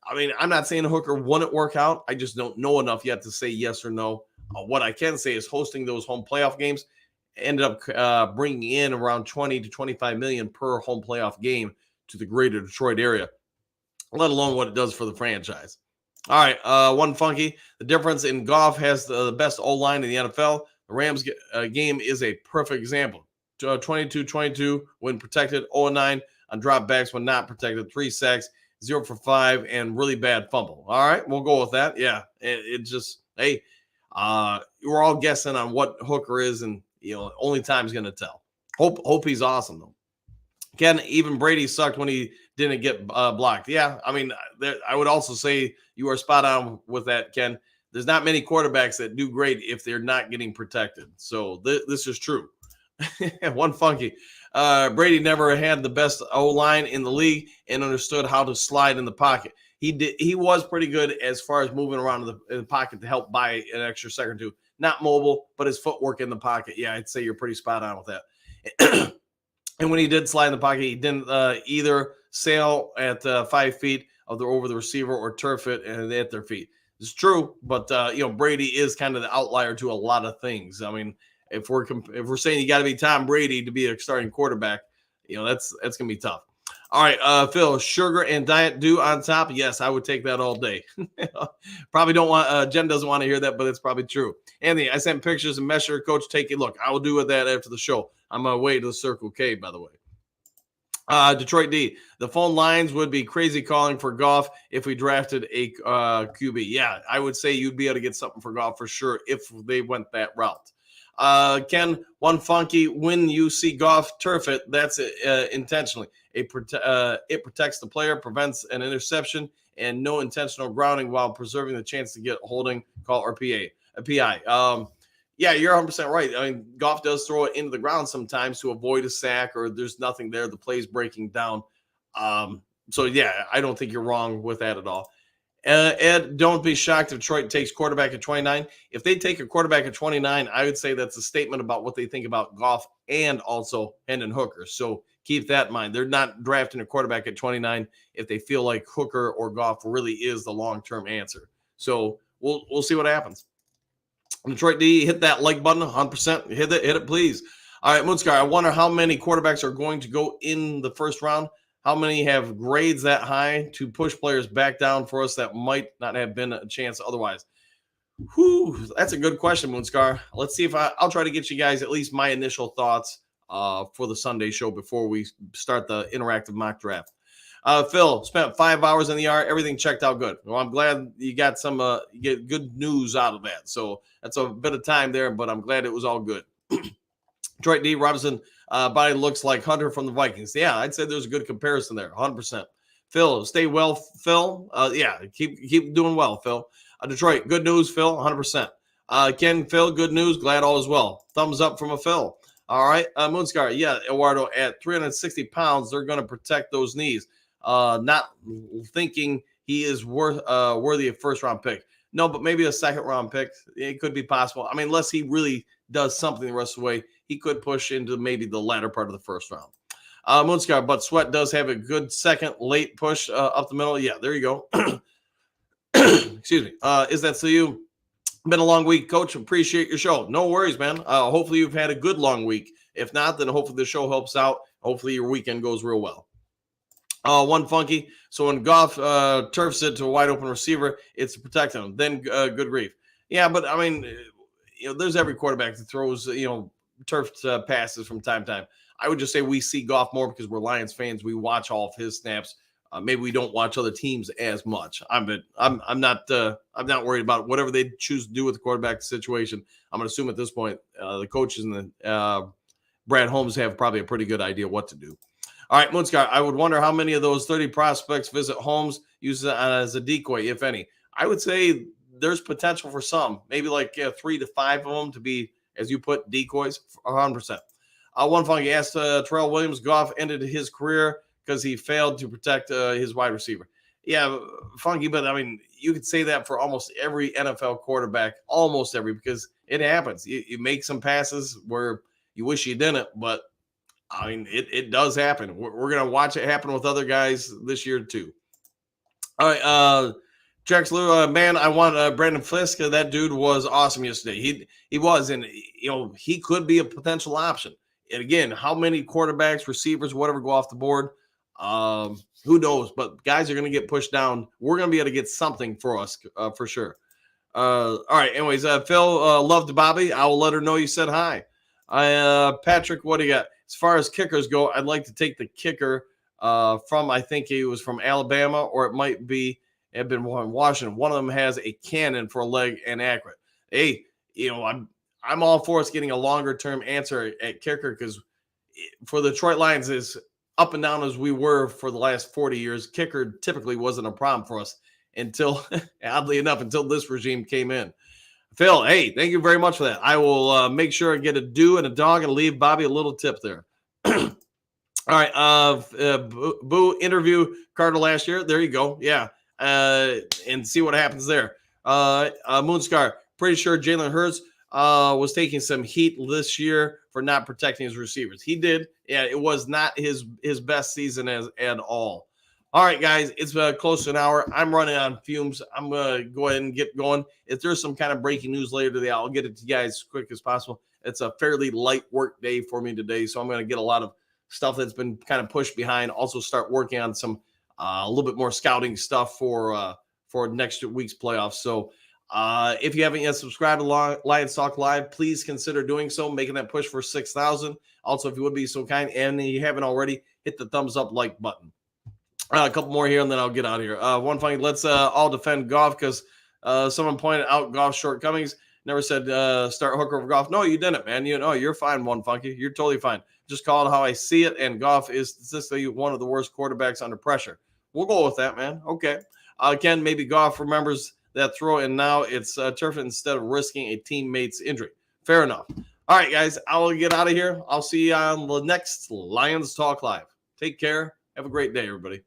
I mean, I'm not saying Hooker wouldn't work out. I just don't know enough yet to say yes or no. What I can say is hosting those home playoff games ended up bringing in around 20 to 25 million per home playoff game to the greater Detroit area, let alone what it does for the franchise. All right, one funky. The difference in Goff has the best O-line in the NFL. The Rams game is a perfect example. 22-22 when protected, 0-9 on dropbacks when not protected, 3 sacks, 0 for 5, and really bad fumble. All right, we'll go with that. Yeah, it just, hey, we're all guessing on what Hooker is, and only time's going to tell. Hope he's awesome, though. Ken, even Brady sucked when he didn't get blocked. Yeah, I mean, I would also say you are spot on with that, Ken. There's not many quarterbacks that do great if they're not getting protected. So this is true. One funky. Brady never had the best O-line in the league and understood how to slide in the pocket. He was pretty good as far as moving around in the pocket to help buy an extra second or two. Not mobile, but his footwork in the pocket. Yeah, I'd say you're pretty spot on with that. And when he did slide in the pocket, he didn't either sail at 5 feet over the receiver or turf it and at their feet. It's true, but Brady is kind of the outlier to a lot of things. I mean, if we're saying you got to be Tom Brady to be a starting quarterback, that's gonna be tough. All right, Phil, sugar and Diet Dew on top. Yes, I would take that all day. Probably don't want. Jen doesn't want to hear that, but it's probably true. Anthony, I sent pictures and measure. Coach, take a look. I will do with that after the show. I'm on my way to the Circle K, by the way. Detroit D. The phone lines would be crazy calling for Goff if we drafted a QB. Yeah, I would say you'd be able to get something for Goff for sure if they went that route. Ken, one funky, when you see Goff turf it, that's intentionally. It protects the player, prevents an interception, and no intentional grounding while preserving the chance to get a holding call or PI. Yeah, you're 100% right. I mean, Goff does throw it into the ground sometimes to avoid a sack or there's nothing there. The play's breaking down. So, yeah, I don't think you're wrong with that at all. Ed, don't be shocked if Detroit takes quarterback at 29. If they take a quarterback at 29, I would say that's a statement about what they think about Goff and also Hendon Hooker. So keep that in mind. They're not drafting a quarterback at 29 if they feel like Hooker or Goff really is the long-term answer. So we'll see what happens. Detroit D, hit that like button, 100%. Hit it, please. All right, Moonscar, I wonder how many quarterbacks are going to go in the first round. How many have grades that high to push players back down for us that might not have been a chance otherwise? Whew, that's a good question, Moonscar. Let's see if I'll try to get you guys at least my initial thoughts for the Sunday show before we start the interactive mock draft. Phil spent 5 hours in the yard. Everything checked out good. Well, I'm glad you got some you get good news out of that. So that's a bit of time there, but I'm glad it was all good. Detroit D. Robinson body looks like Hunter from the Vikings. Yeah, I'd say there's a good comparison there, 100%. Phil, stay well, Phil. Yeah, keep doing well, Phil. Detroit, good news, Phil, 100%. Ken, Phil, good news. Glad all is well. Thumbs up from a Phil. All right, Moonscar, yeah, Eduardo, at 360 pounds, they're going to protect those knees. Not thinking he is worthy of first-round pick. No, but maybe a second-round pick. It could be possible. I mean, unless he really does something the rest of the way, he could push into maybe the latter part of the first round. Moonscar, but Sweat does have a good second late push up the middle. Yeah, there you go. Excuse me. Is that so you? Been a long week, Coach. Appreciate your show. No worries, man. Hopefully you've had a good long week. If not, then hopefully the show helps out. Hopefully your weekend goes real well. One funky. So when Goff turfs it to a wide open receiver, it's to protect him. Then good grief. Yeah, but I mean, there's every quarterback that throws, turfed passes from time to time. I would just say we see Goff more because we're Lions fans. We watch all of his snaps. Maybe we don't watch other teams as much. I'm not worried about whatever they choose to do with the quarterback situation. I'm going to assume at this point the coaches and the Brad Holmes have probably a pretty good idea what to do. All right, Moonscar, I would wonder how many of those 30 prospects visit Holmes, use it as a decoy, if any. I would say there's potential for some, maybe like 3 to 5 of them to be, as you put, decoys, 100%. One funky asked Terrell Williams, Goff ended his career because he failed to protect his wide receiver. Yeah, funky, but I mean, you could say that for almost every NFL quarterback, almost every, because it happens. You make some passes where you wish you didn't, but I mean, it does happen. We're going to watch it happen with other guys this year too. All right, Jax Lou, man, I want Brandon Fisk. That dude was awesome yesterday. He was, and he could be a potential option. And again, how many quarterbacks, receivers, whatever, go off the board? Who knows? But guys are going to get pushed down. We're going to be able to get something for us for sure. All right. Anyways, Phil, loved Bobby. I will let her know you said hi. Patrick, what do you got? As far as kickers go, I'd like to take the kicker from, I think he was from Alabama, or it might be have been from Washington. One of them has a cannon for a leg and accurate. Hey, I'm all for us getting a longer term answer at kicker, because for the Detroit Lions, as up and down as we were for the last 40 years, kicker typically wasn't a problem for us until, oddly enough, until this regime came in. Phil, hey, thank you very much for that. I will make sure I get a do and a dog and leave Bobby a little tip there. All right, Boo interview Carter last year. There you go. Yeah, and see what happens there. Moonscar, pretty sure Jalen Hurts was taking some heat this year for not protecting his receivers. He did. Yeah, it was not his best season at all. All right, guys, it's close to an hour. I'm running on fumes. I'm going to go ahead and get going. If there's some kind of breaking news later today, I'll get it to you guys as quick as possible. It's a fairly light work day for me today, so I'm going to get a lot of stuff that's been kind of pushed behind. Also start working on some a little bit more scouting stuff for next week's playoffs. So if you haven't yet subscribed to Lions Talk Live, please consider doing so, making that push for 6,000. Also, if you would be so kind, and you haven't already, hit the thumbs up like button. A couple more here, and then I'll get out of here. One funny, let's all defend Goff, because someone pointed out Goff's shortcomings. Never said start Hooker over Goff. No, you didn't, man. You're fine, one funky. You're totally fine. Just call it how I see it, and Goff is statistically one of the worst quarterbacks under pressure. We'll go with that, man. Okay. Ken, maybe Goff remembers that throw, and now it's turf instead of risking a teammate's injury. Fair enough. All right, guys, I will get out of here. I'll see you on the next Lions Talk Live. Take care. Have a great day, everybody.